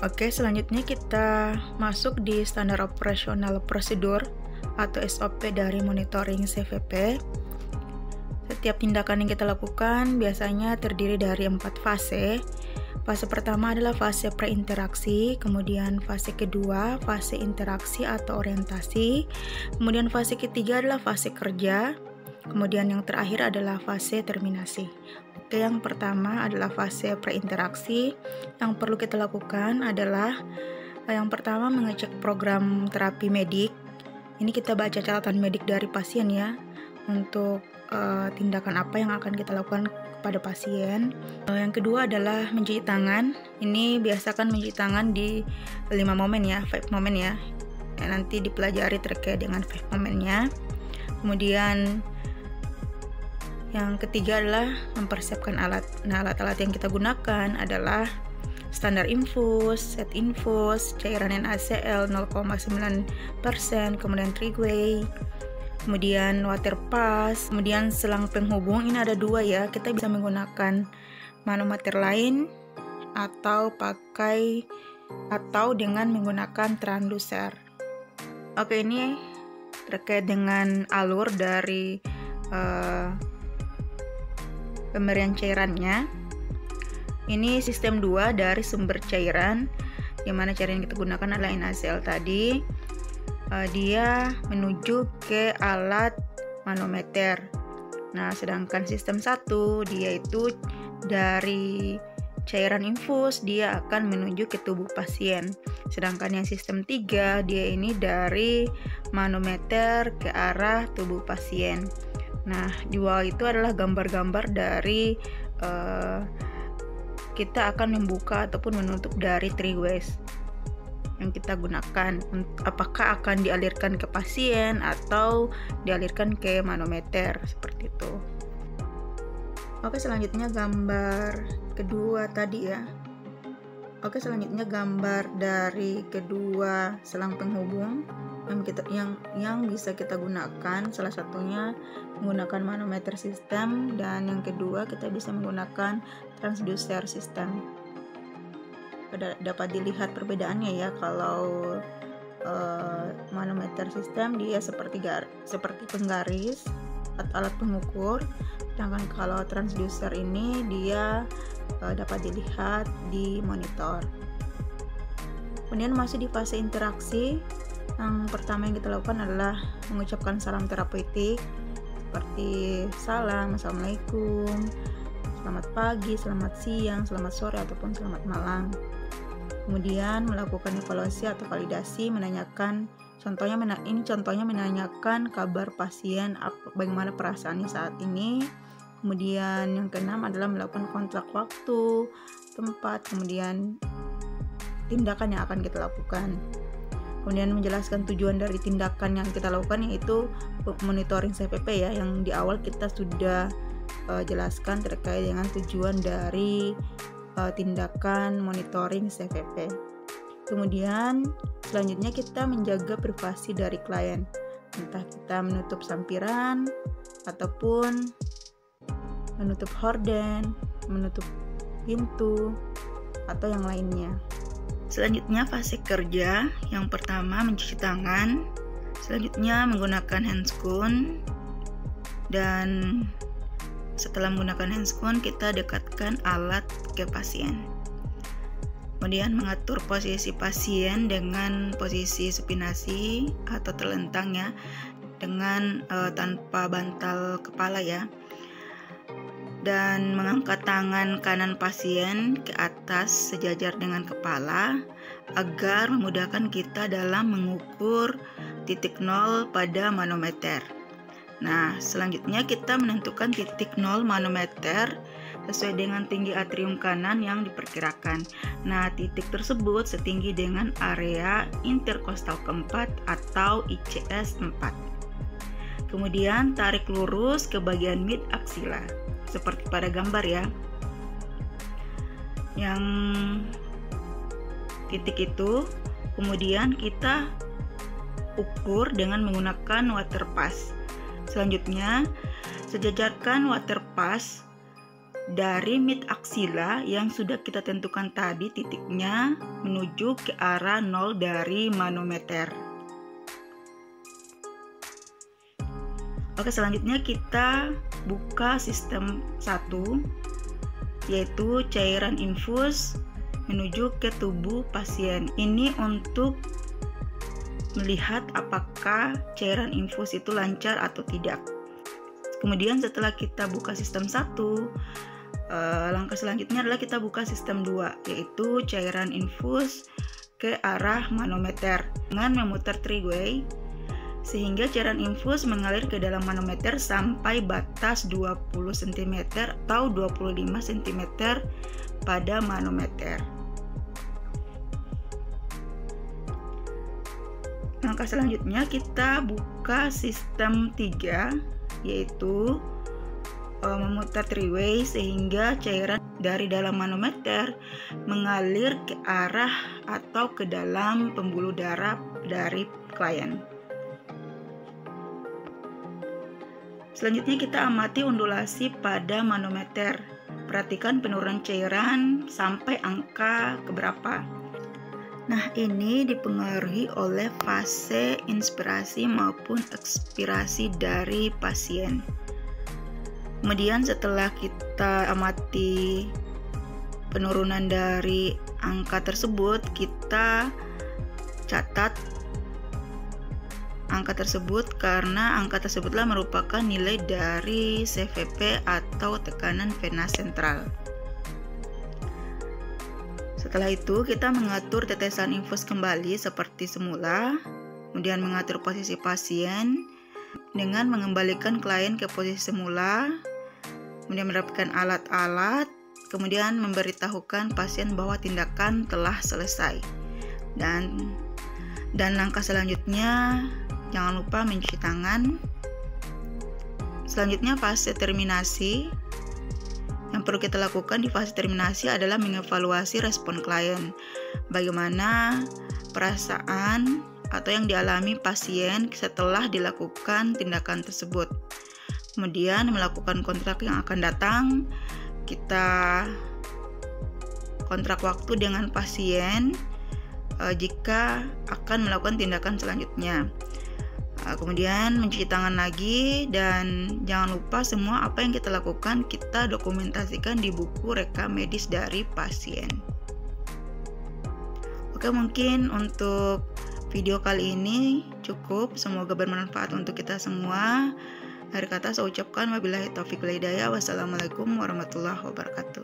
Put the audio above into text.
Oke, selanjutnya kita masuk di standar operasional prosedur atau SOP dari monitoring CVP. Setiap tindakan yang kita lakukan biasanya terdiri dari 4 fase. Fase pertama adalah fase preinteraksi, kemudian fase kedua fase interaksi atau orientasi, kemudian fase ketiga adalah fase kerja, kemudian yang terakhir adalah fase terminasi. Oke, yang pertama adalah fase preinteraksi. Yang perlu kita lakukan adalah yang pertama mengecek program terapi medik. Ini kita baca catatan medik dari pasien ya, untuk tindakan apa yang akan kita lakukan kepada pasien. Yang kedua adalah mencuci tangan. Ini biasakan mencuci tangan di 5 momen ya, 5 momen ya. Nanti dipelajari terkait dengan 5 momennya. Kemudian yang ketiga adalah mempersiapkan alat. Nah, alat-alat yang kita gunakan adalah standar infus, set infus, cairan NaCl 0,9%, kemudian three-way, kemudian water pass, kemudian selang penghubung. Ini ada 2 ya. Kita bisa menggunakan manometer lain atau dengan menggunakan transducer. Oke, ini terkait dengan alur dari pemberian cairannya. Ini sistem 2 dari sumber cairan, yang mana cairan yang kita gunakan adalah NaCl tadi. Dia menuju ke alat manometer. Nah, sedangkan sistem 1 dia itu dari cairan infus, dia akan menuju ke tubuh pasien. Sedangkan yang sistem 3 dia ini dari manometer ke arah tubuh pasien. Nah, 2 itu adalah gambar-gambar dari kita akan membuka ataupun menutup dari three-ways yang kita gunakan. Apakah akan dialirkan ke pasien atau dialirkan ke manometer, seperti itu. Oke, selanjutnya gambar kedua tadi ya. Oke, selanjutnya gambar dari kedua selang penghubung yang bisa kita gunakan. Salah satunya menggunakan manometer sistem, dan yang kedua kita bisa menggunakan transducer sistem. Dapat dilihat perbedaannya ya. Kalau manometer sistem dia seperti penggaris atau alat pengukur, sedangkan kalau transducer ini dia dapat dilihat di monitor. Kemudian masih di fase interaksi. Yang pertama yang kita lakukan adalah mengucapkan salam terapeutik seperti salam, assalamualaikum, selamat pagi, selamat siang, selamat sore, ataupun selamat malam. Kemudian melakukan evaluasi atau validasi, menanyakan contohnya menanyakan kabar pasien, bagaimana perasaannya saat ini. Kemudian yang keenam adalah melakukan kontak waktu, tempat, kemudian tindakan yang akan kita lakukan. Kemudian menjelaskan tujuan dari tindakan yang kita lakukan, yaitu monitoring CVP ya, yang di awal kita sudah jelaskan terkait dengan tujuan dari tindakan monitoring CVP. Kemudian selanjutnya kita menjaga privasi dari klien, entah kita menutup sampiran ataupun menutup horden, menutup pintu, atau yang lainnya. Selanjutnya fase kerja. Yang pertama mencuci tangan, selanjutnya menggunakan handscoon, dan setelah menggunakan handscoon kita dekatkan alat ke pasien. Kemudian mengatur posisi pasien dengan posisi supinasi atau terlentang ya, dengan tanpa bantal kepala ya. Dan mengangkat tangan kanan pasien ke atas sejajar dengan kepala agar memudahkan kita dalam mengukur titik nol pada manometer. Nah, selanjutnya kita menentukan titik nol manometer sesuai dengan tinggi atrium kanan yang diperkirakan. Nah, titik tersebut setinggi dengan area interkostal keempat atau ICS 4. Kemudian tarik lurus ke bagian mid aksila seperti pada gambar ya. Yang titik itu kemudian kita ukur dengan menggunakan water pass. Selanjutnya sejajarkan water pass dari mid aksila yang sudah kita tentukan tadi titiknya menuju ke arah 0 dari manometer. Oke, selanjutnya kita buka sistem 1, yaitu cairan infus menuju ke tubuh pasien. Ini untuk melihat apakah cairan infus itu lancar atau tidak. Kemudian setelah kita buka sistem 1, langkah selanjutnya adalah kita buka sistem 2, yaitu cairan infus ke arah manometer dengan memutar 3-way sehingga cairan infus mengalir ke dalam manometer sampai batas 20 cm atau 25 cm pada manometer. Langkah selanjutnya kita buka sistem 3, yaitu memutar 3-way sehingga cairan dari dalam manometer mengalir ke arah atau ke dalam pembuluh darah dari klien. Selanjutnya kita amati ondulasi pada manometer. Perhatikan penurunan cairan sampai angka keberapa. Nah, ini dipengaruhi oleh fase inspirasi maupun ekspirasi dari pasien. Kemudian setelah kita amati penurunan dari angka tersebut, kita catat angka tersebut karena angka tersebutlah merupakan nilai dari CVP atau tekanan vena sentral. Setelah itu kita mengatur tetesan infus kembali seperti semula, kemudian mengatur posisi pasien dengan mengembalikan klien ke posisi semula, kemudian mendapatkan alat-alat, kemudian memberitahukan pasien bahwa tindakan telah selesai. Dan langkah selanjutnya jangan lupa mencuci tangan. Selanjutnya fase terminasi. Yang perlu kita lakukan di fase terminasi adalah mengevaluasi respon klien. Bagaimana perasaan atau yang dialami pasien setelah dilakukan tindakan tersebut. Kemudian melakukan kontrak yang akan datang. Kita kontrak waktu dengan pasien jika akan melakukan tindakan selanjutnya. Kemudian mencuci tangan lagi, dan jangan lupa semua apa yang kita lakukan kita dokumentasikan di buku rekam medis dari pasien. Oke, mungkin untuk video kali ini cukup. Semoga bermanfaat untuk kita semua. Akhir kata saya ucapkan wabillahi taufiq wal hidayah. Wassalamualaikum warahmatullahi wabarakatuh.